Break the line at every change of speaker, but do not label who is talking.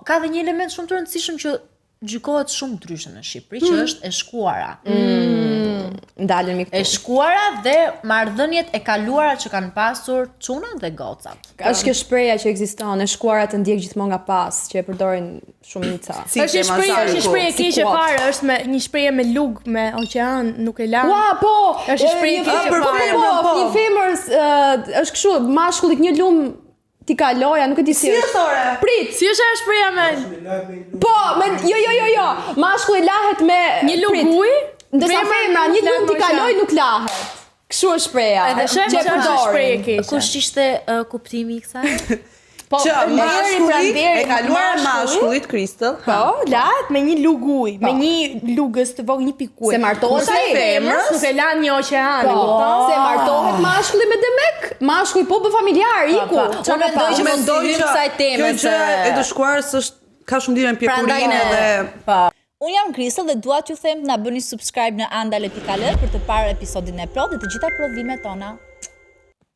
ka dhe një element shumë të rëndësishëm që gjykohet shumë ndryshe në Shqipëri, që është e shkuara.
Ndalemi këtu.
E shkuara dhe marrëdhëniet e kaluara që kanë pasur çunat dhe gocat.
Është kjo shpreha që ekziston, e shkuara të ndjek gjithmonë nga pas, që e përdorin shumica.
Është një shprehje e keqe fare, është me një shprehje me lug, me oqean, nuk e la.
Ua, po!
Është shprehje e keqe fare.
Po, një femër është kështu, mashkullit një lum ti kaloja, nuk e di si është.
Si është?
Prit.
Si është ajo shprehja me?
Po, jo. Mashkulli lahet me
Një lug uji,
ndërsa femra një lum ti kaloj nuk lahet. Kështu është shpreha.
edhe shef që është shprehje e keqe.
Kush ishte kuptimi i kësaj?
Po,
Që mashkulli e kaluar mashkullit Crystal.
Po, lahet me një lug uji, me një lugës të vogël, një pikë uji.
Se martohet ai.
Femrës nuk e lan një oqean, e
Po,
kupton?
se martohet mashkulli me Demek, mashkulli po bë familjar, iku.
Unë mendoj që mos i hyj kësaj teme
Kjo gjë e të shkuarës është ka shumë lidhje me pjekurinë dhe
Unë jam Crystal dhe dua t'ju them të na bëni subscribe në andale.al për të parë episodin e plot dhe të gjitha prodhimet tona.